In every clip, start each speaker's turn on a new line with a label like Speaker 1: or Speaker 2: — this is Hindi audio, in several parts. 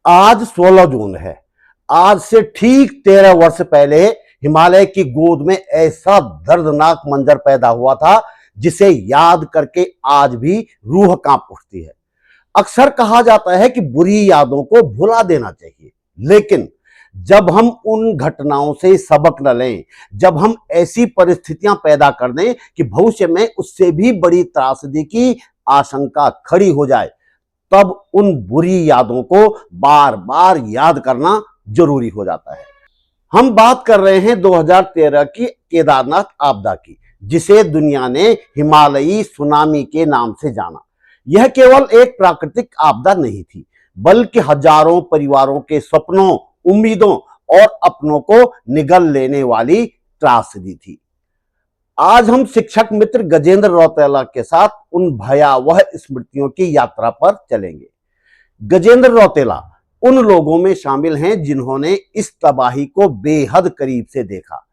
Speaker 1: आज 16 जून है। आज से ठीक 13 वर्ष पहले हिमालय की गोद में ऐसा दर्दनाक मंजर पैदा हुआ था जिसे याद करके आज भी रूह कांप उठती है। अक्सर कहा जाता है कि बुरी यादों को भुला देना चाहिए, लेकिन जब हम उन घटनाओं से सबक न लें, जब हम ऐसी परिस्थितियां पैदा कर दें कि भविष्य में उससे भी बड़ी त्रासदी की आशंका खड़ी हो जाए, तब उन बुरी यादों को बार बार याद करना जरूरी हो जाता है। हम बात कर रहे हैं 2013 की केदारनाथ आपदा की, जिसे दुनिया ने हिमालयी सुनामी के नाम से जाना। यह केवल एक प्राकृतिक आपदा नहीं थी, बल्कि हजारों परिवारों के सपनों, उम्मीदों और अपनों को निगल लेने वाली त्रासदी थी। आज हम शिक्षक मित्र गजेंद्र रौतेला के साथ उन भयावह स्मृतियों की यात्रा पर चलेंगे। गजेंद्र रौतेला उन लोगों में शामिल हैं जिन्होंने इस तबाही को बेहद करीब से देखा।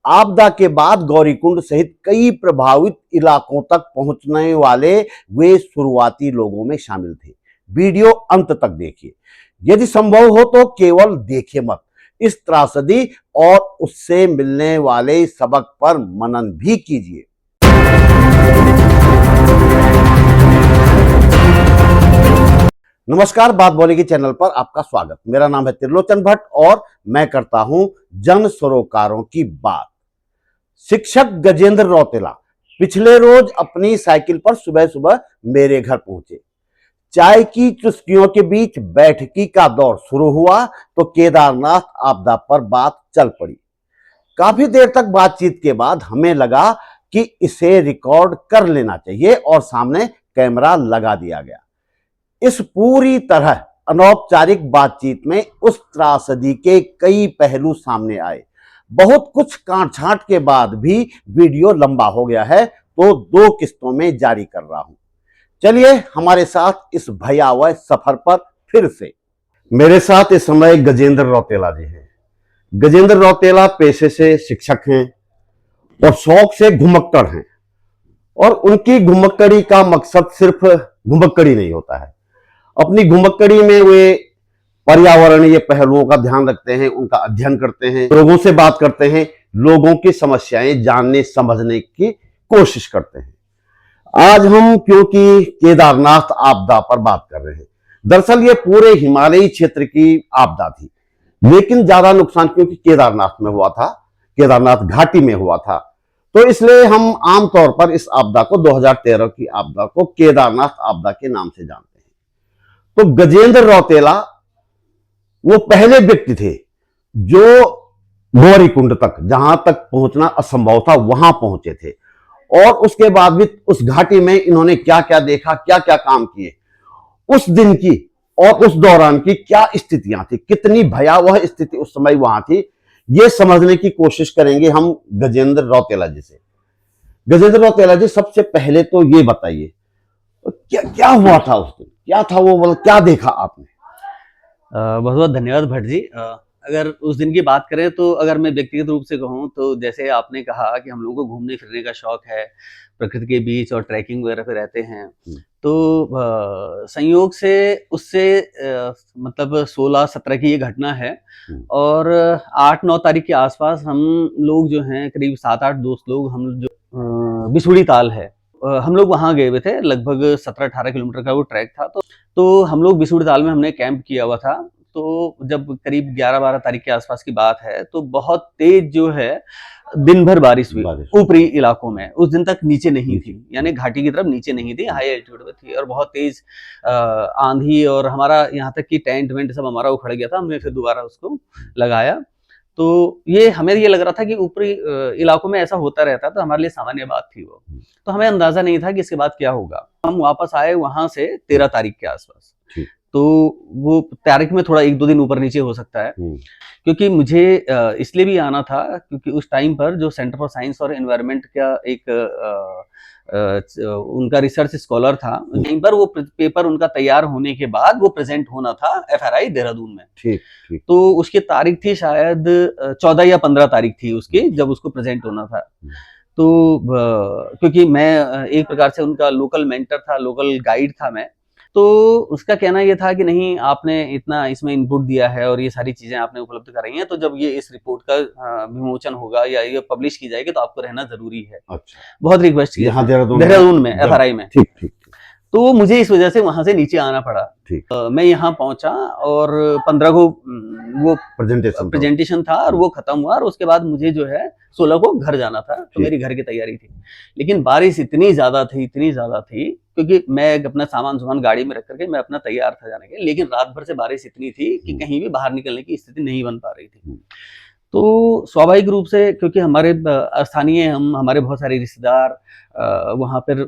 Speaker 1: आपदा के बाद गौरीकुंड सहित कई प्रभावित इलाकों तक पहुंचने वाले वे शुरुआती लोगों में शामिल थे। वीडियो अंत तक देखिए, यदि संभव हो तो केवल देखिए मत। इस त्रासदी और उससे मिलने वाले सबक पर मनन भी कीजिए। नमस्कार, बात बोलेगी चैनल पर आपका स्वागत। मेरा नाम है त्रिलोचन भट्ट और मैं करता हूं जन सरोकारों की बात। शिक्षक गजेंद्र रौतेला पिछले रोज अपनी साइकिल पर सुबह सुबह मेरे घर पहुंचे। चाय की चुस्कियों के बीच बैठकी का दौर शुरू हुआ तो केदारनाथ आपदा पर बात चल पड़ी। काफी देर तक बातचीत के बाद हमें लगा कि इसे रिकॉर्ड कर लेना चाहिए और सामने कैमरा लगा दिया गया। इस पूरी तरह अनौपचारिक बातचीत में उस त्रासदी के कई पहलू सामने आए। बहुत कुछ काट छांट के बाद भी वीडियो लंबा हो गया है, तो 2 किस्तों में जारी कर रहा हूं। चलिए हमारे साथ इस भयावह सफर पर फिर से। मेरे साथ इस समय गजेंद्र रौतेला जी हैं। गजेंद्र रौतेला पेशे से शिक्षक हैं और शौक से घुमक्कड़ हैं, और उनकी घुमक्कड़ी का मकसद सिर्फ घुमक्कड़ी नहीं होता है। अपनी घुमक्कड़ी में वे पर्यावरणीय पहलुओं का ध्यान रखते हैं, उनका अध्ययन करते हैं, लोगों से बात करते हैं, लोगों की समस्याएं जानने समझने की कोशिश करते हैं। आज हम क्योंकि केदारनाथ आपदा पर बात कर रहे हैं। दरअसल ये पूरे हिमालयी क्षेत्र की आपदा थी, लेकिन ज्यादा नुकसान क्योंकि केदारनाथ में हुआ था, केदारनाथ घाटी में हुआ था, तो इसलिए हम आमतौर पर इस आपदा को 2013 की आपदा को केदारनाथ आपदा के नाम से जानते हैं। तो गजेंद्र रौतेला वो पहले व्यक्ति थे जो गौरीकुंड तक, जहां तक पहुंचना असंभव था, वहां पहुंचे थे। और उसके बाद भी उस घाटी में इन्होंने क्या क्या देखा, क्या क्या काम किए, उस दिन की और उस दौरान की क्या स्थितियां थी, कितनी भयावह स्थिति उस समय वहां थी, ये समझने की कोशिश करेंगे हम गजेंद्र रौतेला जी से। गजेंद्र रौतेला जी, सबसे पहले तो ये बताइए क्या क्या हुआ था उस दिन, क्या था वो, मतलब क्या देखा आपने?
Speaker 2: बहुत बहुत धन्यवाद भट्ट जी। अगर उस दिन की बात करें तो अगर मैं व्यक्तिगत रूप से कहूँ तो जैसे आपने कहा कि हम लोगों को घूमने फिरने का शौक है, प्रकृति के बीच और ट्रैकिंग वगैरह पे रहते हैं, तो संयोग से उससे मतलब 16-17 की ये घटना है। और 8-9 तारीख के आसपास हम लोग जो हैं करीब 7-8 दोस्त लोग, हम जो बिसुड़ी ताल है, हम लोग वहाँ गए हुए थे। लगभग 17-18 किलोमीटर का वो ट्रैक था। तो हम लोग बिसुड़ी ताल में हमने कैंप किया हुआ था। तो जब करीब 11-12 तारीख के आसपास की बात है, तो बहुत तेज जो है दिन भर बारिश हुई ऊपरी इलाकों में। उस दिन तक नीचे नहीं थी, यानी घाटी की तरफ नीचे नहीं थी, हाई एल्टीट्यूड पे थी, और बहुत तेज आंधी, और हमारा यहाँ तक कि टेंट वेंट सब हमारा उखड़ गया था। हमने फिर दोबारा उसको लगाया। तो ये हमें ये लग रहा था कि ऊपरी इलाकों में ऐसा होता रहता, तो हमारे लिए सामान्य बात थी वो। तो हमें अंदाजा नहीं था कि इसके बाद क्या होगा। हम वापस आए वहां से 13 तारीख के आसपास। तो वो तारीख में थोड़ा 1-2 दिन ऊपर नीचे हो सकता है, क्योंकि मुझे इसलिए भी आना था क्योंकि उस टाइम पर जो सेंटर फॉर साइंस और एनवायरनमेंट का एक उनका रिसर्च स्कॉलर था, यहीं पर वो पेपर उनका तैयार होने के बाद वो प्रेजेंट होना था FRI देहरादून में। ठीक। तो उसकी तारीख थी शायद 14 या 15 तारीख थी उसकी, जब उसको प्रेजेंट होना था। तो क्योंकि मैं एक प्रकार से उनका लोकल मेंटर था, लोकल गाइड था मैं, तो उसका कहना ये था कि नहीं, आपने इतना इसमें इनपुट दिया है और ये सारी चीज़ें आपने उपलब्ध कराई हैं, तो जब ये इस रिपोर्ट का विमोचन होगा या ये पब्लिश की जाएगी तो आपको रहना ज़रूरी है।
Speaker 1: अच्छा,
Speaker 2: बहुत रिक्वेस्ट किया
Speaker 1: यहाँ
Speaker 2: था।
Speaker 1: देहरादून
Speaker 2: देहरादून में,
Speaker 1: जब
Speaker 2: एफआरआई में।
Speaker 1: ठीक, ठीक,
Speaker 2: तो मुझे इस वजह से वहाँ से नीचे आना पड़ा।
Speaker 1: ठीक।
Speaker 2: मैं यहाँ पहुँचा और 15 को वो
Speaker 1: प्रेजेंटेशन
Speaker 2: था और वो खत्म हुआ और उसके बाद मुझे जो है 16 को घर जाना था, तो
Speaker 1: ठीक।
Speaker 2: मेरी घर की तैयारी थी। लेकिन बारिश इतनी ज़्यादा थी, क्योंकि मैं अपना सामान गाड़ी में रख करके मैं अपना तैयार था जाने के, लेकिन रात भर से बारिश इतनी थी कि कहीं भी बाहर निकलने की स्थिति नहीं बन पा रही थी। तो स्वाभाविक रूप से, क्योंकि हमारे स्थानीय हमारे बहुत सारे रिश्तेदार वहाँ पर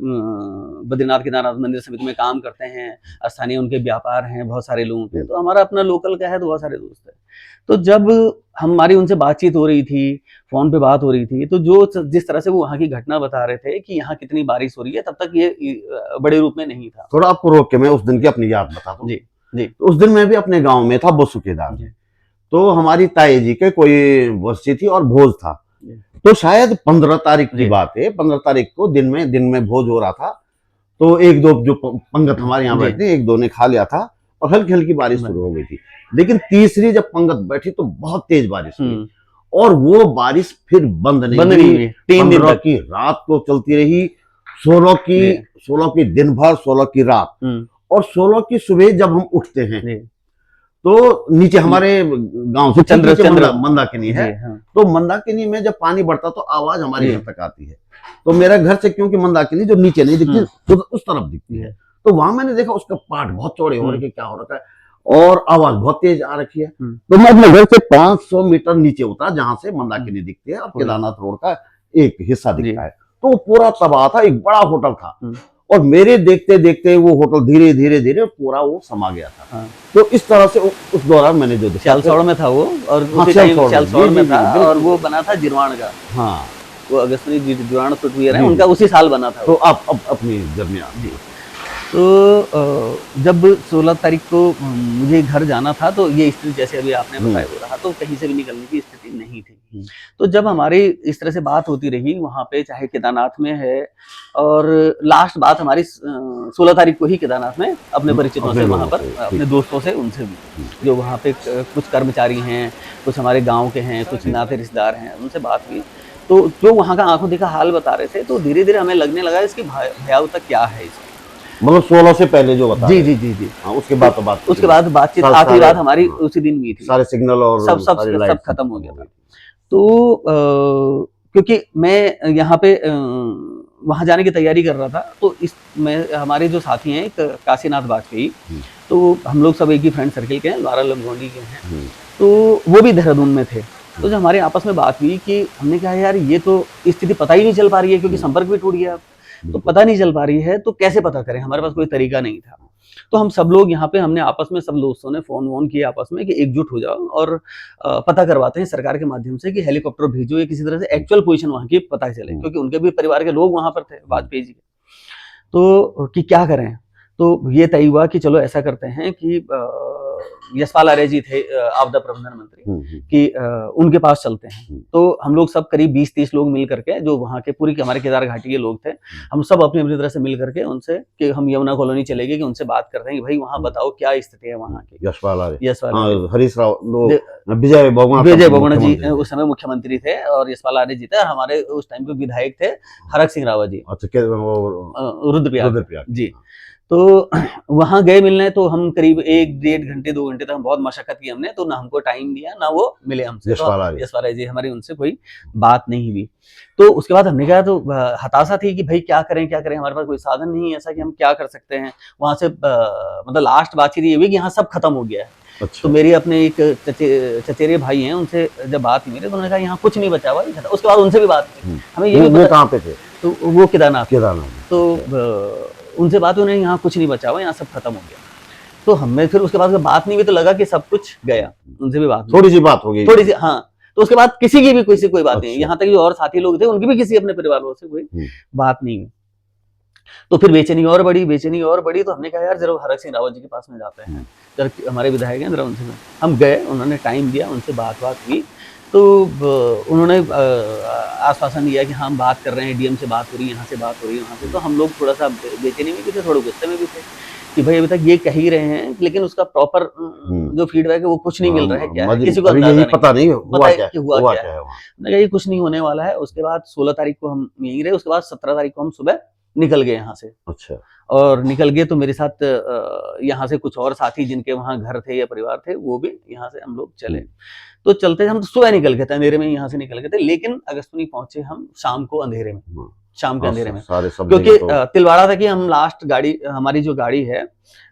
Speaker 2: बद्रीनाथ केदारनाथ मंदिर समिति में काम करते हैं, स्थानीय उनके व्यापार हैं बहुत सारे लोगों के, तो हमारा अपना लोकल का है तो बहुत सारे दोस्त हैं। तो जब हमारी उनसे बातचीत हो रही थी, फ़ोन पे बात हो रही थी, तो जिस तरह से वो वहाँ की घटना बता रहे थे कि यहाँ कितनी बारिश हो रही है, तब तक ये बड़े रूप में नहीं था।
Speaker 1: थोड़ा आपको रोक के मैं उस दिन की अपनी याद बताता हूँ।
Speaker 2: जी, जी।
Speaker 1: तो उस दिन मैं भी अपने गाँव में था, बोसुकेदार में। तो हमारी ताई जी के कोई वर्षी थी और भोज था। तो शायद 15 तारीख की बात है, 15 तारीख को दिन में भोज हो रहा था। तो एक दो जो पंगत हमारे यहाँ बैठे, एक दो ने खा लिया था और हल्की हल्की बारिश शुरू हो गई थी। लेकिन तीसरी जब पंगत बैठी तो बहुत तेज बारिश हुई और वो बारिश फिर बंद नहीं हुई। 3 दिन तक की रात को चलती रही, 16 की दिन भर, 16 की रात और 16 की सुबह जब हम उठते हैं तो नीचे हमारे गांव से चंद्र मंदाकिनी है। तो मंदाकिनी में जब पानी बढ़ता तो आवाज हमारे घर तक आती है। तो मेरा घर से क्योंकि मंदाकिनी जो नीचे नहीं दिखती तो उस तरफ दिखती है, तो वहां मैंने देखा उसका पार्ट बहुत चौड़े हो रखे, क्या हो रखा है और आवाज बहुत तेज आ रखी है। तो मैं अपने घर से 500 मीटर नीचे उतरा जहां से मंदाकिनी दिखती है और केदारनाथ रोड का एक हिस्सा दिखता है। तो पूरा तबाह था, एक बड़ा होटल था और मेरे देखते देखते वो होटल धीरे धीरे पूरा वो समा गया था। तो इस तरह से उस दौरान मैंने जो देखा,
Speaker 2: चालसौड़ में था वो और चालसौड़ में था और वो बना था जिरवाण का। हाँ, वो अगस्तनी जिरवाण फुटवियर है, उनका उसी साल बना था।
Speaker 1: तो आप अपनी जर्नी जी।
Speaker 2: तो जब 16 तारीख को मुझे घर जाना था तो ये स्थिति जैसे अभी आपने बताया हो रहा, तो कहीं से भी निकलने की स्थिति नहीं थी। तो जब हमारी इस तरह से बात होती रही वहाँ पे, चाहे केदारनाथ में है, और लास्ट बात हमारी 16 तारीख को ही केदारनाथ में अपने परिचितों से, वहाँ पर अपने दोस्तों से, उनसे भी, जो वहाँ पे कुछ कर्मचारी हैं, कुछ हमारे गाँव के हैं, कुछ नाते रिश्तेदार हैं, उनसे बात हुई। तो जो वहाँ का आंखों देखा हाल बता रहे थे, तो धीरे धीरे हमें लगने लगा इसकी भयावता क्या है इसकी।
Speaker 1: मतलब 16 से पहले जो बता
Speaker 2: जी जी जी जी
Speaker 1: हाँ, उसके बाद
Speaker 2: बातचीत आखिरी बात हमारी उसी दिन हुई थी।
Speaker 1: सारे सिग्नल और
Speaker 2: सब खत्म हो गया था। तो क्योंकि मैं यहाँ पे वहाँ जाने की तैयारी कर रहा था, तो हमारे जो साथी हैं काशीनाथ वाजपेयी, तो हम लोग सब एक ही फ्रेंड सर्किल के हैं, द्वारा लमगोंडी के हैं, तो वो भी देहरादून में थे। तो जब हमारे आपस में बात हुई कि हमने कहा यार ये तो स्थिति पता ही नहीं चल पा रही है, क्योंकि संपर्क भी टूट गया, तो पता नहीं चल पा रही है, तो कैसे पता करें, हमारे पास कोई तरीका नहीं था। तो हम सब लोग यहाँ पे, हमने आपस में सब दोस्तों ने फोन वोन किए आपस में कि एकजुट हो जाओ और पता करवाते हैं सरकार के माध्यम से कि हेलीकॉप्टर भेजो या किसी तरह से एक्चुअल पोजीशन वहाँ की पता चले, क्योंकि उनके भी परिवार के लोग वहाँ पर थे, वाजपेयी जी के। तो कि क्या करें, तो ये तय हुआ कि चलो ऐसा करते हैं कि यशपाल आर्य जी थे आपदा प्रबंधन मंत्री, कि उनके पास चलते हैं। तो हम लोग सब करीब 20-30 लोग मिल करके, जो वहाँ के पूरी हमारे केदार घाटी के लोग थे, हम सब अपनी अपनी तरह से मिल करके उनसे, कि हम यमुना कॉलोनी चलेंगे, कि उनसे बात करते हैं कि भाई वहाँ बताओ क्या स्थिति है वहाँ की।
Speaker 1: यशपाल आर्य, हरीश राव, विजय बहुगुणा
Speaker 2: जी उस समय मुख्यमंत्री थे और यशपाल आर्य जी थे, और हमारे उस टाइम पे विधायक थे हरक सिंह रावत जी, रुद्रप्रयाग जी। तो वहाँ गए मिलने, तो हम करीब 1-1.5 घंटे 2 घंटे तक हम बहुत मशक्कत की हमने, तो ना हमको टाइम दिया, ना वो मिले हमसे, यशपाल जी, हमारी उनसे कोई बात नहीं हुई। तो उसके बाद हमने कहा, तो हताशा थी कि भाई क्या करें, हमारे पास कोई साधन नहीं है ऐसा कि हम क्या कर सकते हैं। वहाँ से मतलब लास्ट बातचीत ये हुई कि यहाँ सब खत्म हो गया है। अच्छा। तो मेरे अपने एक चचेरे भाई हैं, उनसे जब बात हुई मेरे, तो उन्होंने कहा यहाँ कुछ नहीं बचा हुआ। उसके बाद उनसे भी बात हुई, हमें ये भी
Speaker 1: कहाँ पे थे,
Speaker 2: तो वो केदारनाथ। तो उनसे बात हुई, उन्हें यहाँ कुछ नहीं बचा हुआ, यहाँ सब खत्म हो गया। तो हमें फिर उसके बाद बात नहीं हुई, तो लगा कि सब कुछ गया। उनसे भी बात,
Speaker 1: थोड़ी सी बात हो गई,
Speaker 2: थोड़ी सी, हाँ। तो उसके बाद किसी की भी कोई बात नहीं, यहाँ तक जो और साथी लोग थे उनकी भी किसी अपने परिवार वालों से कोई बात नहीं हुई। तो फिर बेचैनी और बढ़ी, तो हमने कहा यार जरा हरक सिंह रावत जी के पास में जाते हैं, जरा हमारे विधायक हैं, जरा उनसे हम गए, उन्होंने टाइम दिया, उनसे बात हुई। तो उन्होंने आश्वासन दिया कि हम बात कर रहे हैं, डीएम से बात हो रही है, यहाँ से बात हो रही है, वहाँ से। तो हम लोग थोड़ा सा बेचैनी में भी थे, थोड़े गुस्से में भी थे कि भाई अभी तक ये कह ही रहे हैं, लेकिन उसका प्रॉपर जो फीडबैक है वो कुछ नहीं मिल रहा है, क्या है, किसी को
Speaker 1: अभी
Speaker 2: अंदाजा
Speaker 1: यही
Speaker 2: नहीं
Speaker 1: पता नहीं
Speaker 2: पता
Speaker 1: हुआ
Speaker 2: है
Speaker 1: क्या
Speaker 2: कि हुआ क्या है।
Speaker 1: है वहाँ।
Speaker 2: मैंने कहा ये कुछ नहीं होने वाला है। उसके बाद 16 तारीख को हम यहीं रहे, उसके बाद 17 तारीख को हम सुबह निकल गए यहाँ से।
Speaker 1: अच्छा,
Speaker 2: और निकल गए तो मेरे साथ यहाँ से कुछ और साथी जिनके वहाँ घर थे या परिवार थे, वो भी यहाँ से हम लोग चले। तो चलते हम तो सुबह निकल गए थे, अंधेरे में यहाँ से निकल गए थे, लेकिन अगस्तुनी पहुंचे हम शाम को अंधेरे में, शाम के अंधेरे में,
Speaker 1: सारे सब
Speaker 2: क्योंकि
Speaker 1: जगह तो
Speaker 2: तिलवाड़ा तक ही हम लास्ट गाड़ी, हमारी जो गाड़ी है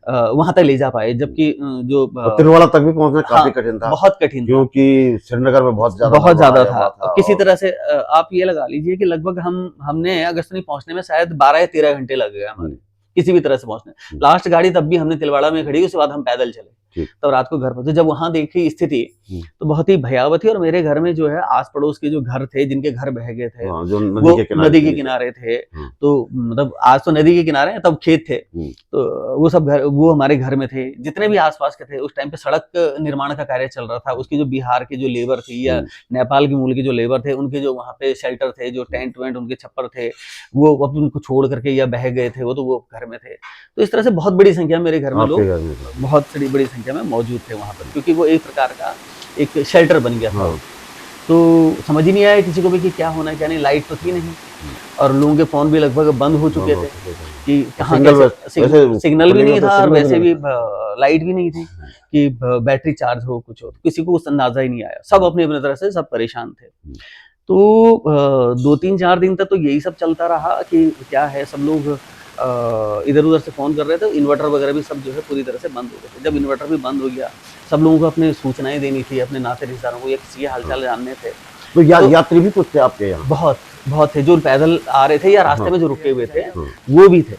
Speaker 2: वहां तक ले जा पाए, जबकि जो
Speaker 1: और तिलवाड़ा तक भी पहुंचना काफी
Speaker 2: हाँ,
Speaker 1: कठिन था,
Speaker 2: बहुत कठिन था,
Speaker 1: क्योंकि श्रीनगर में बहुत ज्यादा
Speaker 2: था।
Speaker 1: था।
Speaker 2: किसी तरह से आप ये लगा लीजिए कि लगभग हमने अगस्तनी पहुंचने में शायद 12 या 13 घंटे लग गए हमारे, किसी भी तरह से पहुंचने। लास्ट गाड़ी तब भी हमने तिलवाड़ा में खड़ी, उसके बाद हम पैदल चले, तब रात को घर पहुंचे। जब वहां देखी स्थिति तो बहुत ही भयावह थी। और मेरे घर में जो है आस पड़ोस के जो घर थे, जिनके घर बह गए थे,
Speaker 1: जो
Speaker 2: वो नदी के किनारे थे, तो मतलब आज तो नदी के किनारे हैं, तब खेत थे, तो वो सब घर, वो हमारे घर में थे, जितने भी आसपास के थे। उस टाइम पे सड़क निर्माण का कार्य चल रहा था, उसकी जो बिहार के जो लेबर थी या नेपाल के मूल के जो लेबर थे, उनके जो वहाँ पे शेल्टर थे, जो टेंट वेंट उनके छप्पर थे, वो अब उनको छोड़ करके या बह गए थे, वो तो वो घर में थे। तो इस तरह से बहुत बड़ी संख्या में मेरे घर में लोग, बहुत बड़ी संख्या में मौजूद थे वहाँ पर, क्योंकि वो एक प्रकार का एक शेल्टर बन गया था। तो समझ ही नहीं आया किसी को भी कि क्या होना है क्या नहीं। लाइट तो थी नहीं, और लोगों के फोन भी लगभग बंद हो चुके थे कि कहाँ सिग्नल भी नहीं था, और वैसे भी लाइट भी नहीं थी कि बैटरी चार्ज हो, कुछ हो, किसी को उस अंदाजा ही नहीं आया। सब अपनी अपनी तरह से सब परेशान थे। तो 2-3-4 दिन तक तो यही सब चलता रहा कि क्या है, सब लोग इधर उधर से फोन कर रहे थे। इन्वर्टर वगैरह भी सब जो है पूरी तरह से बंद हो गए थे। जब इन्वर्टर भी बंद हो गया, सब लोगों को अपने सूचनाएं देनी थी, अपने नाते रिश्तेदारों को या किसी के हालचाल जानने थे।
Speaker 1: तो यात्री भी कुछ थे आपके यहाँ?
Speaker 2: बहुत थे, जो पैदल आ रहे थे या रास्ते में जो रुके हुए थे, वो भी थे।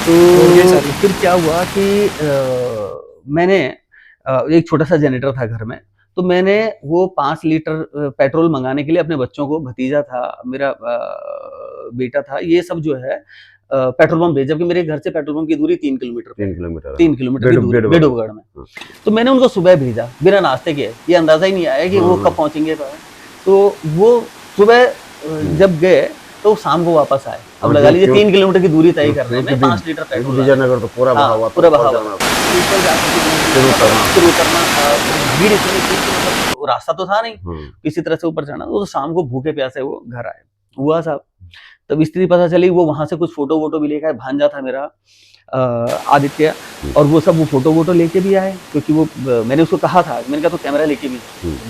Speaker 2: तो फिर क्या हुआ कि मैंने एक छोटा सा जनरेटर था घर में, तो मैंने वो 5 लीटर पेट्रोल मंगाने के लिए अपने बच्चों को, भतीजा था मेरा, बेटा था, ये सब जो है पेट्रोल पंप भेजा, जबकि मेरे घर से पेट्रोल पंप की दूरी 3 किलोमीटर की दूरी बेडूगढ़ में। तो मैंने उनको सुबह भेजा बिना नाश्ते के, ये अंदाजा ही नहीं आया कि वो कब पहुंचेंगे। तो वो सुबह जब गए तो शाम को वापस आए। अब लगा लीजिए 3 किलोमीटर की दूरी तय करने में 5 लीटर पेट्रोल।
Speaker 1: विजयनगर तो पूरा बहा हुआ,
Speaker 2: पूरा बहा हुआ, ऊपर शुरू करना, भीड़ इतनी थी कि मतलब रास्ता तो था नहीं, किसी तरह से ऊपर चढ़ना। तो शाम को भूखे प्यासे वो घर आए। हुआ साहब, तब स्थिति पता चली, वो वहां से कुछ फोटो वोटो भी लेकर आए, भांजा था मेरा आदित्य, और वो सब वो फोटो वोटो लेके भी आए, क्योंकि वो मैंने उसको कहा था, मैंने कहा तो कैमरा लेके भी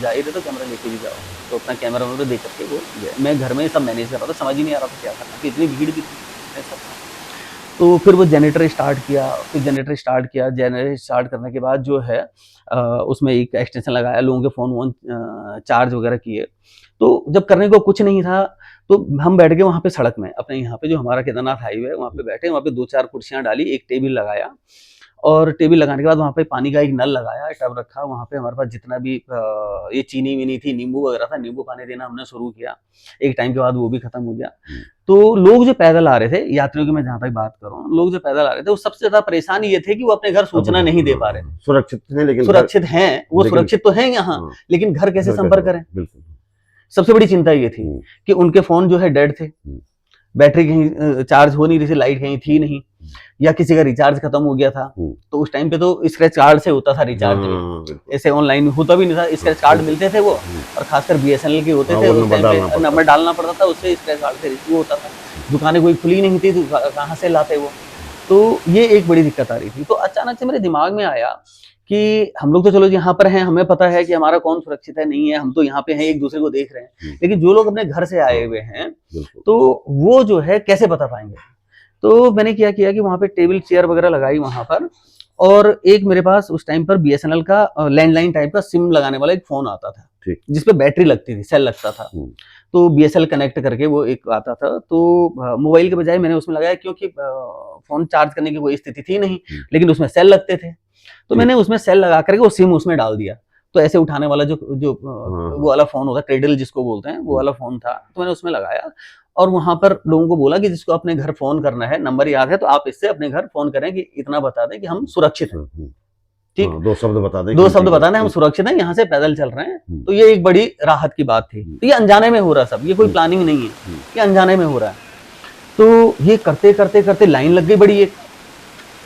Speaker 2: जा ही रहे तो कैमरा लेके भी जाओ। तो अपना कैमरा उन्होंने देख करके वो गए। मैं घर में सब मैनेज कर रहा था, समझ ही नहीं आ रहा था क्या करना, कि इतनी भीड़ भी थी सब। तो फिर वो जनरेटर स्टार्ट किया, जनरेटर स्टार्ट करने के बाद जो है उसमें एक एक्सटेंशन लगाया, लोगों के फोन वोन चार्ज वगैरह किए। तो जब करने को कुछ नहीं था, तो हम बैठ गए वहाँ पे सड़क में, अपने यहाँ पे जो हमारा केदारनाथ हाईवे है वहाँ पे बैठे, वहाँ पे 2-4 कुर्सियाँ डाली, एक टेबल लगाया, और टेबल लगाने के बाद वहाँ पे पानी का एक नल लगाया, टब रखा वहाँ पे। हमारे पास जितना भी ये चीनी वीनी थी, नींबू वगैरह था, नींबू पानी देना हमने शुरू किया। एक टाइम के बाद वो भी खत्म हो गया। तो लोग जो पैदल आ रहे थे, यात्रियों की मैं जहाँ तक बात करूँ, लोग जो पैदल आ रहे थे, वो सबसे ज्यादा परेशानी ये थे कि वो अपने घर सूचना नहीं दे पा रहे थे।
Speaker 1: सुरक्षित थे, लेकिन
Speaker 2: सुरक्षित हैं, वो सुरक्षित तो हैं यहाँ, लेकिन घर कैसे संपर्क करें, सबसे बड़ी चिंता ये थी कि उनके फोन जो है डेड थे, बैटरी कहीं चार्ज हो नहीं रही थी, लाइट कहीं थी नहीं, या किसी का रिचार्ज खत्म हो गया था। तो उस टाइम पे तो स्क्रैच कार्ड से होता था रिचार्ज, ऐसे ऑनलाइन होता भी नहीं था, स्क्रैच कार्ड मिलते थे वो, और खासकर BSNL के होते थे, उस टाइम पे नंबर डालना पड़ता था, उससे स्क्रैच कार्ड से वो होता था। दुकानें कोई खुली नहीं थी, तो कहाँ से लाते वो। तो ये एक बड़ी दिक्कत आ रही थी। तो अचानक से मेरे दिमाग में आया कि हम लोग तो चलो यहाँ पर हैं, हमें पता है कि हमारा कौन सुरक्षित है नहीं है, हम तो यहाँ पे हैं, एक दूसरे को देख रहे हैं, लेकिन जो लोग अपने घर से आए हुए हैं, तो वो जो है कैसे बता पाएंगे। तो मैंने क्या किया कि वहाँ पे टेबल चेयर वगैरह लगाई वहाँ पर, और एक मेरे पास उस टाइम पर BSNL का लैंडलाइन टाइप का सिम लगाने वाला एक फोन आता था, जिसपे बैटरी लगती थी, सेल लगता था। तो BSNL कनेक्ट करके वो एक आता था। तो मोबाइल के बजाय मैंने उसमें लगाया, क्योंकि फोन चार्ज करने की कोई स्थिति थी नहीं, लेकिन उसमें सेल लगते थे। तो मैंने उसमें सेल लगा करके वो सिम उसमें डाल दिया। तो ऐसे उठाने वाला जो वो वाला फोन होता है, क्रेडल जिसको बोलते हैं, वो वाला फोन था। तो मैंने उसमें लगाया, और वहां पर लोगों को बोला कि जिसको अपने घर फोन करना है, नंबर याद है तो आप इससे अपने घर फोन करें, कि इतना बता दें कि हम सुरक्षित हैं। ठीक,
Speaker 1: 2 शब्द बता दें,
Speaker 2: 2 शब्द बताना, हम सुरक्षित हैं, यहाँ से पैदल चल रहे हैं। तो ये एक बड़ी राहत की बात थी। तो ये अनजाने में हो रहा सब, ये कोई प्लानिंग नहीं है, ये अनजाने में हो रहा है। तो ये करते करते करते लाइन लग गई बड़ी एक,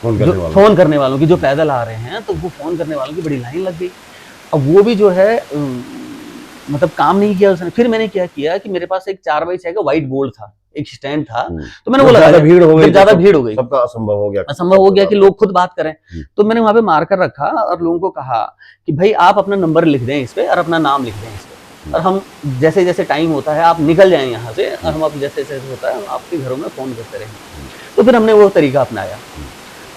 Speaker 2: फोन करने वालों की, जो पैदल आ रहे हैं तो वो फोन करने वालों की बड़ी लाइन लग गई। अब वो भी जो है मतलब काम नहीं किया उसने। फिर मैंने क्या किया कि मेरे पास एक 4x6 का व्हाइट बोर्ड था, एक स्टैंड था, तो मैंने बोला
Speaker 1: ज्यादा भीड़ हो गई,
Speaker 2: ज्यादा भीड़ हो गई,
Speaker 1: सबका असंभव हो गया
Speaker 2: कि लोग खुद बात करें। तो मैंने वहां पे मार्कर रखा और लोगों को कहा कि भाई आप अपना नंबर लिख दें इस पे और अपना नाम लिख दें इस पे, और हम जैसे जैसे टाइम होता है आप निकल जाएं यहाँ से, और हम आप जैसे जैसे होता है हम आपके घरों में फोन करते रहेंगे। तो फिर हमने वो तरीका अपनाया।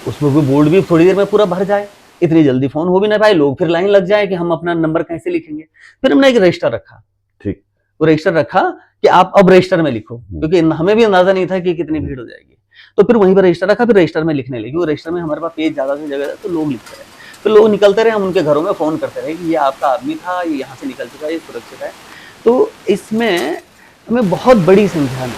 Speaker 2: उसमें भी बोर्ड भी थोड़ी देर में पूरा भर जाए, इतनी जल्दी फोन हो भी ना पाए, लोग फिर लाइन लग जाए कि हम अपना नंबर कैसे लिखेंगे। फिर हमने एक रजिस्टर रखा,
Speaker 1: ठीक,
Speaker 2: वो रजिस्टर रखा कि आप अब रजिस्टर में लिखो, क्योंकि हमें भी अंदाजा नहीं था कि कितनी भीड़ हो जाएगी। तो फिर वहीं पर रजिस्टर रखा, फिर रजिस्टर में लिखने लगे। वो रजिस्टर में हमारे पास पेज ज्यादा से जगह है, तो लोग लिखते रहे, तो लोग निकलते रहे, हम उनके घरों में फोन करते रहे कि ये आपका आदमी था, ये यहाँ से निकल चुका है, ये सुरक्षित है। तो इसमें हमें बहुत बड़ी संख्या में,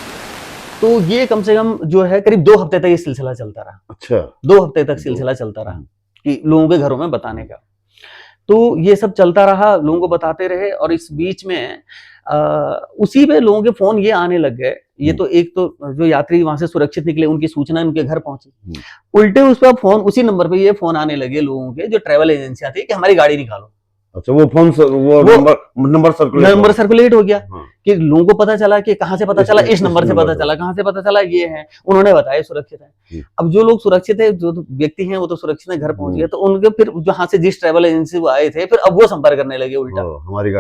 Speaker 2: तो ये कम से कम जो है करीब 2 हफ्ते तक ये सिलसिला चलता रहा।
Speaker 1: अच्छा,
Speaker 2: 2 हफ्ते तक सिलसिला चलता रहा कि लोगों के घरों में बताने का। तो ये सब चलता रहा, लोगों को बताते रहे, और इस बीच में उसी पे लोगों के फोन ये आने लग गए। ये तो एक तो जो यात्री वहां से सुरक्षित निकले उनकी सूचना उनके घर पहुंची, उल्टे उस पर फोन, उसी नंबर पे ये फोन आने लगे लोगों के जो ट्रैवल एजेंसियां थी कि हमारी गाड़ी निकालो।
Speaker 1: अच्छा, वो फोन वो नंबर
Speaker 2: सर्कुलेट हो गया कि लोगों को पता चला कि कहां से पता चला, इस नंबर से पता चला, कहां से पता चला, ये है, उन्होंने बताया सुरक्षित है। अब जो लोग सुरक्षित है, जो व्यक्ति हैं वो तो सुरक्षित है, घर पहुंच गए, तो उनके फिर जहां से जिस ट्रैवल एजेंसी वो आए थे, फिर अब वो संपर्क करने लगे उल्टा,
Speaker 1: हमारी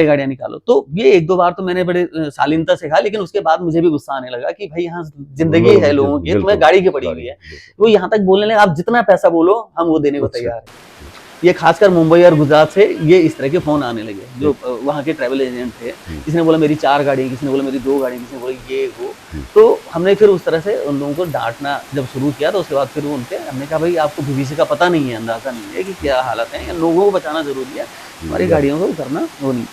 Speaker 1: गाड़ियां निकालो।
Speaker 2: तो ये 1-2 बार तो मैंने बड़े शालीनता से कहा, लेकिन उसके बाद मुझे भी गुस्सा आने लगा कि भाई यहाँ जिंदगी है लोगों की, तुम्हें गाड़ी की पड़ी हुई है। वो यहाँ तक बोलने लगे आप जितना पैसा बोलो हम वो देने को तैयार है। ये खासकर मुंबई और गुजरात से ये इस तरह के फोन आने लगे, जो वहाँ के ट्रैवल एजेंट थे। किसी ने बोला मेरी 4 गाड़ी, किसी ने बोला मेरी 2 गाड़ी, किसी ने बोला ये वो। तो हमने फिर उस तरह से उन लोगों को डांटना जब शुरू किया, तो उसके बाद फिर उनके हमने कहा भाई आपको भविष्य का पता नहीं है, अंदाजा नहीं है कि क्या हालत है, लोगों को बचाना जरूरी है, हमारी गाड़ियों को करना वो नहीं।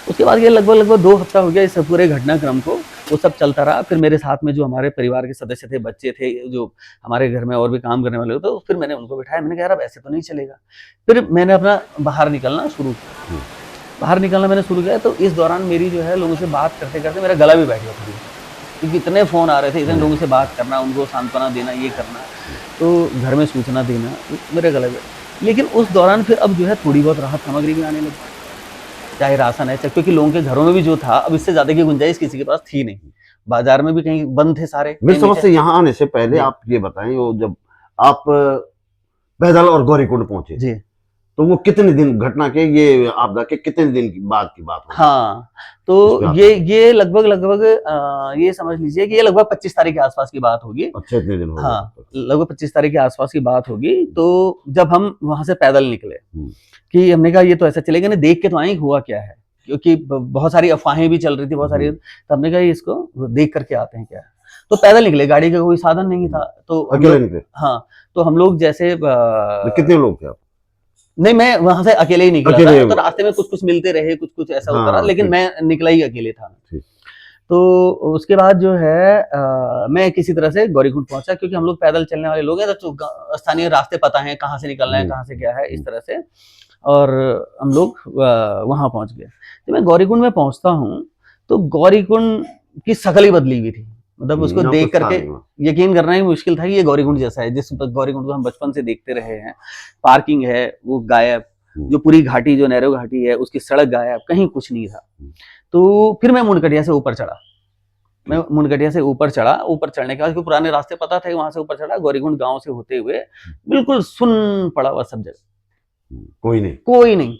Speaker 2: उसके बाद ये लगभग 2 हफ्ता हो गया इस पूरे घटनाक्रम को, वो सब चलता रहा। फिर मेरे साथ में जो हमारे परिवार के सदस्य थे, बच्चे थे, जो हमारे घर में और भी काम करने वाले थे, तो फिर मैंने उनको बिठाया, मैंने कहा यार अब ऐसे तो नहीं चलेगा। फिर मैंने अपना बाहर निकलना शुरू किया। बाहर निकलना मैंने शुरू किया, तो इस दौरान मेरी जो है लोगों से बात करते करते मेरा गला भी बैठ गया था, क्योंकि इतने फोन आ रहे थे, इतने लोगों से बात करना, उनको सांत्वना देना, ये करना, तो घर में सूचना देना, मेरे गले में। लेकिन उस दौरान फिर अब जो है थोड़ी बहुत राहत सामग्री भी आने लगी, चाहे राशन है, क्योंकि लोगों के घरों में भी जो था, अब इससे ज्यादा की गुंजाइश किसी के पास थी नहीं। बाजार में भी कहीं बंद थे सारे।
Speaker 1: मेरी समझ से यहाँ आने से पहले आप ये बताएं, वो जब आप पैदल और गौरीकुंड पहुंचे जी, तो वो कितने दिन घटना के, ये आपदा के कितने दिन की बाद की बात होगी?
Speaker 2: हाँ, तो ये लगभग ये समझ लीजिए कि ये लगभग 25 तारीख के आसपास की बात होगी।
Speaker 1: अच्छा, इतने दिन हो गए।
Speaker 2: हाँ, लगभग 25 तारीख के आसपास की बात होगी। तो जब हम वहां से पैदल निकले कि हमने कहा ये तो ऐसा चलेगा नहीं, देख के तो आए हुआ क्या है, क्योंकि बहुत सारी अफवाहें भी चल रही थी, बहुत सारी। तो हमने कहा इसको देख करके आते हैं क्या है। तो पैदल निकले, गाड़ी का कोई साधन नहीं था, तो
Speaker 1: अकेले निकले।
Speaker 2: हाँ, तो हम लोग जैसे
Speaker 1: कितने लोग थे आप?
Speaker 2: नहीं, मैं वहां से अकेले ही निकला था, तो रास्ते में कुछ मिलते रहे, कुछ ऐसा होता रहा, लेकिन मैं निकला ही अकेले था। तो उसके बाद जो है मैं किसी तरह से गौरीकुंड पहुंचा, क्योंकि हम लोग पैदल चलने वाले लोग हैं, तो स्थानीय रास्ते पता है कहाँ से निकलना है, कहाँ से क्या है, इस तरह से। और हम लोग वहां पहुंच गए। तो मैं गौरीकुंड में पहुंचता हूँ, तो गौरीकुंड की शक्ल ही बदली हुई थी, मतलब उसको देख करके यकीन करना ही मुश्किल था कि ये गौरीकुंड जैसा है, जिस गौरीकुंड को हम बचपन से देखते रहे हैं। पार्किंग है वो गायब, जो पूरी घाटी, जो नैरो घाटी है, उसकी सड़क गायब, कहीं कुछ नहीं था। तो फिर मैं मुनकटिया से ऊपर चढ़ा। ऊपर चढ़ने के बाद पुराने रास्ते पता थे, वहां से ऊपर चढ़ा। गौरीकुंड गांव से होते हुए बिल्कुल सुन पड़ा हुआ सब जगह, कोई नहीं,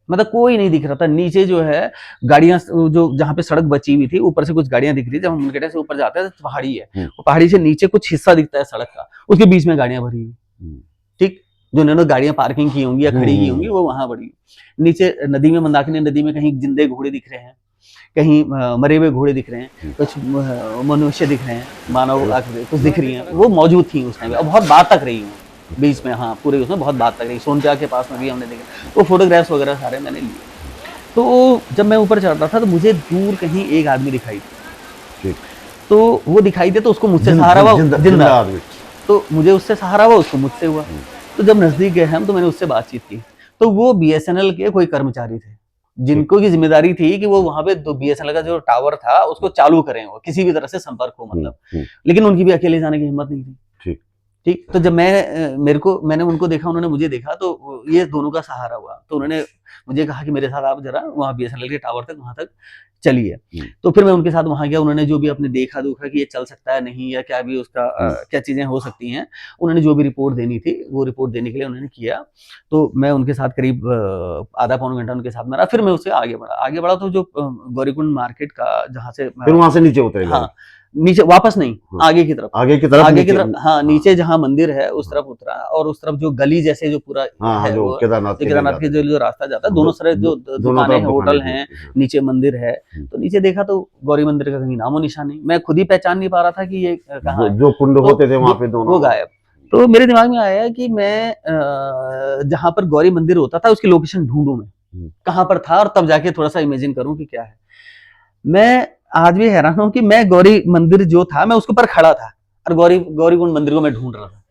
Speaker 2: मतलब कोई नहीं दिख रहा था। नीचे जो है गाड़ियां, जो जहाँ पे सड़क बची हुई थी, ऊपर से कुछ गाड़ियां दिख रही थी। जब हम मुनकटिया से ऊपर जाते हैं तो पहाड़ी है, वो पहाड़ी से नीचे कुछ हिस्सा दिखता है सड़क का, उसके बीच में गाड़ियां भरी हुई, ठीक, जो उन्होंने गाड़ियां पार्किंग की होंगी या खड़ी की होंगी, वो वहां भरी। नीचे नदी में, मंदाकिनी नदी में कहीं जिंदे घोड़े दिख रहे हैं, कहीं मरे हुए घोड़े दिख रहे हैं, कुछ मनुष्य दिख रहे हैं, मानव आकृति कुछ दिख रही हैं, वो मौजूद थी उस टाइम, और बहुत बात तक रही हैं बीच में। हाँ, पूरे उसमें बहुत बात तक रही। सोनचा के पास में भी हमने देखा, वो फोटोग्राफ्स वगैरह सारे मैंने लिए। तो जब मैं ऊपर चढ़ रहा था, तो मुझे दूर कहीं एक आदमी दिखाई दिया। तो वो दिखाई दे, तो उसको मुझसे सहारा हुआ, जिंदा आदमी, तो मुझे उससे सहारा हुआ, उसको मुझसे हुआ। तो जब नजदीक गए हम, तो मैंने उससे बातचीत की। तो वो BSNL के कोई कर्मचारी थे, जिनको की जिम्मेदारी थी कि वो वहां पे BSNL का जो टावर था उसको चालू करें, वो किसी भी तरह से संपर्क हो, मतलब। लेकिन उनकी भी अकेले जाने की हिम्मत नहीं थी, ठीक। तो जब मैंने उनको देखा, उन्होंने मुझे देखा, तो ये दोनों का सहारा हुआ। तो उन्होंने मुझे कहा कि मेरे साथ आप ज़रा वहाँ बीएसएनएल के टावर तक, वहाँ तक चलिए। तो फिर मैं उनके साथ वहाँ गया। उन्होंने जो भी अपने देखा-दुखा कि ये चल सकता है नहीं, या क्या भी उसका क्या चीज़ें हो सकती हैं, उन्होंने जो भी रिपोर्ट देनी थी, वो रिपोर्ट देने के लिए उन्होंने किया। तो मैं उनके साथ करीब आधा पौन घंटा उनके साथ में रहा। फिर मैं उससे आगे बढ़ा तो जो गौरीकुंड मार्केट का जहाँ से
Speaker 1: फिर वहां से नीचे उतरे
Speaker 2: हाँ, नीचे वापस नहीं, आगे की तरफ
Speaker 1: आगे की तरफ
Speaker 2: हाँ, नीचे जहाँ मंदिर है उस तरफ उतरा, और उस तरफ जो गली जैसे जो पूरा
Speaker 1: हाँ,
Speaker 2: है
Speaker 1: जो
Speaker 2: वो
Speaker 1: केदारनाथ
Speaker 2: के जो रास्ता जाता है, दोनों तरफ जो दुकानें हैं, होटल हैं, नीचे मंदिर है। तो नीचे देखा तो गौरी मंदिर का कहीं नामो निशान नहीं। मैं खुद ही पहचान नहीं पा रहा था कि ये कहाँ है।
Speaker 1: जो कुंड होते थे वहां पे दोनों,
Speaker 2: वो गायब। तो मेरे दिमाग में आया कि मैं जहाँ पर गौरी मंदिर होता था उसकी लोकेशन ढूंढूं, मैं कहाँ पर था, और तब जाके थोड़ा सा इमेजिन करूं कि क्या है। मैं आज भी हैरान हूं कि मैं गौरी मंदिर जो था, मैं उसके ऊपर खड़ा था, और गौरीकुंड मंदिर को मैं ढूंढ रहा था।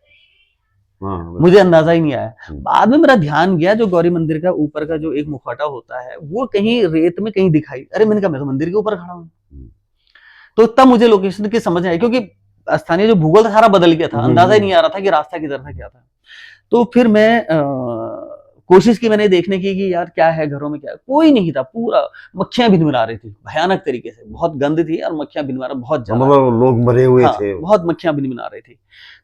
Speaker 2: मुझे अंदाजा ही नहीं आया। बाद में मेरा ध्यान गया, जो गौरी मंदिर का ऊपर का जो एक मुखौटा होता है, वो कहीं रेत में कहीं दिखाई। अरे मैंने कहा मैं तो मंदिर के ऊपर खड़ा हूँ। तो तब मुझे लोकेशन की समझ आई, क्योंकि स्थानीय जो भूगोल था सारा बदल गया था, अंदाजा ही नहीं आ रहा था कि रास्ता किधर था, क्या था। तो फिर मैं कोशिश की मैंने देखने की कि यार क्या है घरों में, क्या है। कोई नहीं था, पूरा मक्खियां भिनभिना रही थी भयानक तरीके से, बहुत गंद थी और मक्खियां भिनभिना बहुत ज्यादा,
Speaker 1: मतलब लोग मरे हुए थे,
Speaker 2: बहुत मक्खियां भिनभिना रही थी।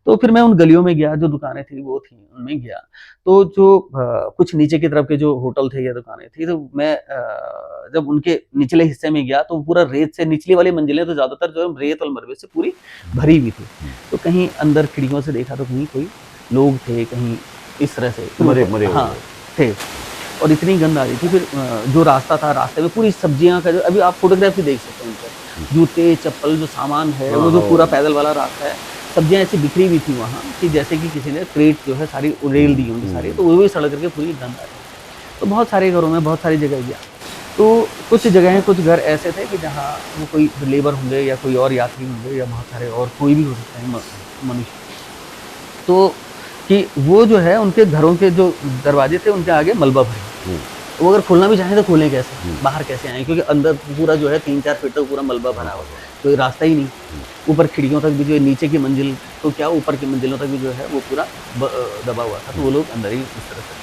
Speaker 2: तो फिर मैं उन गलियों में गया, जो दुकानें थी वो थी, उनमें गया। तो जो कुछ नीचे की तरफ के जो होटल थे या दुकानें थी, तो मैं जब उनके निचले हिस्से में गया तो पूरा रेत से, निचली वाली मंजिलें तो ज्यादातर जो रेत और मलबे से पूरी भरी हुई थी। तो कहीं अंदर खिड़कियों से देखा तो कहीं कोई लोग थे, कहीं इस तरह से
Speaker 1: मरे
Speaker 2: हाँ थे, और इतनी गंद आ रही थी। फिर जो रास्ता था, रास्ते में पूरी सब्जियां का जो, अभी आप फोटोग्राफी देख सकते हैं उनका, जूते चप्पल जो सामान है, वो जो पूरा पैदल वाला रास्ता है, सब्जियां ऐसी बिखरी हुई थी वहाँ कि जैसे कि किसी ने क्रेट जो है सारी उड़ेल दी होंगी सारी, तो वो भी सड़क करके पूरी गंद आ रही। तो बहुत सारे घरों में बहुत सारी जगह गया। तो कुछ जगह, कुछ घर ऐसे थे कि जहाँ वो कोई लेबर होंगे या कोई और यात्री होंगे या बहुत सारे और कोई भी हो सकते हैं मनुष्य, तो कि वो जो है उनके घरों के जो दरवाजे थे उनके आगे मलबा भरे, वो अगर खोलना भी चाहें तो खोलें कैसे, बाहर कैसे आए, क्योंकि अंदर पूरा जो है 3-4 फीट तक पूरा मलबा भरा हुआ, कोई रास्ता ही नहीं। ऊपर खिड़कियों तक भी जो नीचे की मंजिल, तो क्या ऊपर की मंजिलों तक भी जो है वो पूरा दबा हुआ था। तो वो लोग अंदर ही इस तरह से,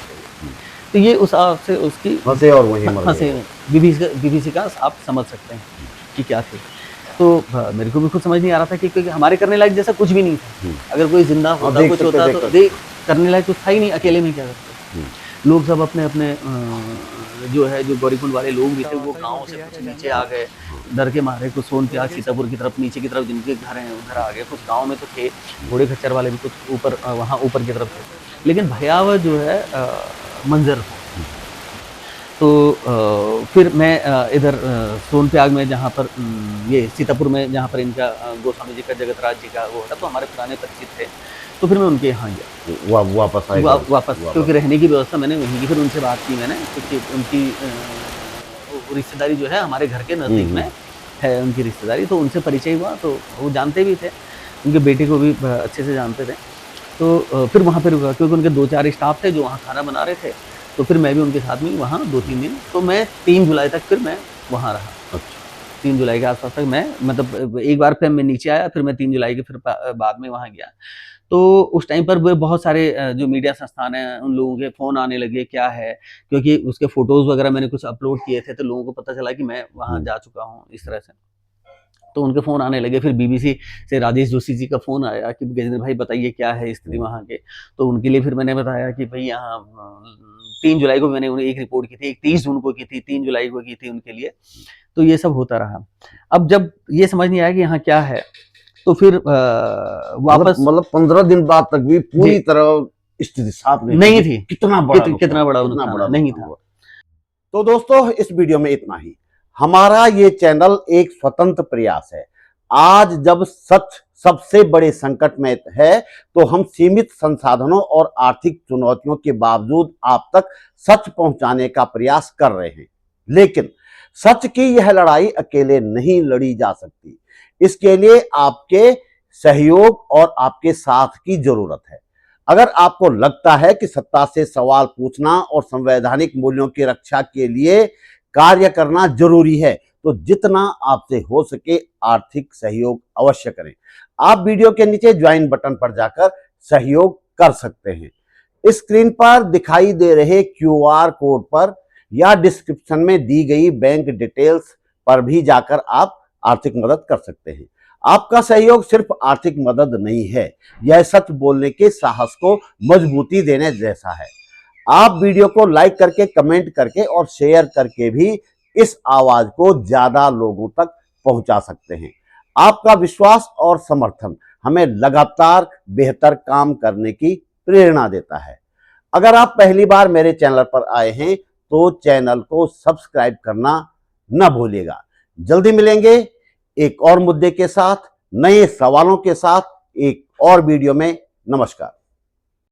Speaker 2: तो ये उस से उसकी
Speaker 1: फंसे और वहीं मर
Speaker 2: फंसे, विभीषिका आप समझ सकते हैं कि क्या थी। तो मेरे को भी खुद समझ नहीं आ रहा था कि क्योंकि हमारे करने लायक जैसा कुछ भी नहीं था। अगर कोई जिंदा होता, कुछ होता तो करने लायक कुछ था ही नहीं, अकेले में क्या करते। लोग सब अपने अपने जो है, जो गौरीकुंड वाले लोग भी थे, वो गाँव से कुछ नीचे आ गए डर के मारे, कुछ सोनत्याग सीतापुर की तरफ नीचे की तरफ जिनके घर हैं उधर आ गए, कुछ गाँव में तो थे, घोड़े खच्चर वाले भी कुछ ऊपर वहाँ ऊपर की तरफ थे। लेकिन भयावह जो है मंजर था। तो फिर मैं इधर सोनत्याग में, जहाँ पर ये सीतापुर में जहाँ पर इनका गोस्वामी जी का, जगतराज जी का वो था, तो हमारे पुराने परिचित थे, तो फिर मैं उनके यहाँ गया, वापस क्योंकि रहने की व्यवस्था मैंने वहीं की। फिर उनसे बात की मैंने, क्योंकि उनकी रिश्तेदारी जो है हमारे घर के नज़दीक में है, उनकी रिश्तेदारी, तो उनसे परिचय हुआ, तो वो जानते भी थे, उनके बेटे को भी अच्छे से जानते थे। तो फिर वहाँ पे रुका, क्योंकि उनके 2-4 स्टाफ थे जो वहाँ खाना बना रहे थे, तो फिर मैं भी उनके साथ में वहाँ 2-3 दिन, तो मैं 3 जुलाई तक फिर मैं वहाँ रहा। 3 जुलाई के आस-पास तक मैं, मतलब एक बार फिर मैं नीचे आया, फिर मैं 3 जुलाई के फिर बाद में वहाँ गया। तो उस टाइम पर वो बहुत सारे जो मीडिया संस्थान हैं, उन लोगों के फ़ोन आने लगे, क्या है, क्योंकि उसके फ़ोटोज़ वगैरह मैंने कुछ अपलोड किए थे, तो लोगों को पता चला कि मैं वहाँ जा चुका हूँ, इस तरह से। तो उनके फ़ोन आने लगे, फिर बीबीसी से राजेश जोशी जी का फ़ोन आया कि गजेंद्र भाई बताइए क्या है स्थिति वहाँ के। तो उनके लिए फिर मैंने बताया कि भई यहाँ 3 जुलाई को मैंने उन्हें एक रिपोर्ट की थी, एक 30 जून को की थी, 3 जुलाई को की थी उनके लिए। तो ये सब होता रहा। अब जब ये समझ नहीं आया कि यहाँ क्या है, तो फिर वापस,
Speaker 1: मतलब 15 दिन बाद तक भी पूरी तरह स्थिति साफ
Speaker 2: नहीं थी।
Speaker 1: कितना बड़ा
Speaker 2: नुकसान नहीं था।
Speaker 1: तो दोस्तों इस वीडियो में इतना ही। हमारा ये चैनल एक स्वतंत्र प्रयास है। आज जब सच सबसे बड़े संकट में है, तो हम सीमित संसाधनों और आर्थिक चुनौतियों के बावजूद आप तक सच पहुंचाने का प्रयास कर रहे हैं। लेकिन सच की यह लड़ाई अकेले नहीं लड़ी जा सकती। इसके लिए आपके सहयोग और आपके साथ की जरूरत है। अगर आपको लगता है कि सत्ता से सवाल पूछना और संवैधानिक मूल्यों की रक्षा के लिए कार्य करना जरूरी है, तो जितना आपसे हो सके आर्थिक सहयोग अवश्य करें। आप वीडियो के नीचे ज्वाइन बटन पर जाकर सहयोग कर सकते हैं। स्क्रीन पर दिखाई दे रहे QR कोड पर या डिस्क्रिप्शन में दी गई बैंक डिटेल्स पर भी जाकर आप आर्थिक मदद कर सकते हैं। आपका सहयोग सिर्फ आर्थिक मदद नहीं है, यह सच बोलने के साहस को मजबूती देने जैसा है। आप वीडियो को लाइक करके, कमेंट करके और शेयर करके भी इस आवाज को ज्यादा लोगों तक पहुंचा सकते हैं। आपका विश्वास और समर्थन हमें लगातार बेहतर काम करने की प्रेरणा देता है। अगर आप पहली बार मेरे चैनल पर आए हैं तो चैनल को सब्सक्राइब करना न भूलिएगा। जल्दी मिलेंगे एक और मुद्दे के साथ, नए सवालों के साथ एक और वीडियो में। नमस्कार।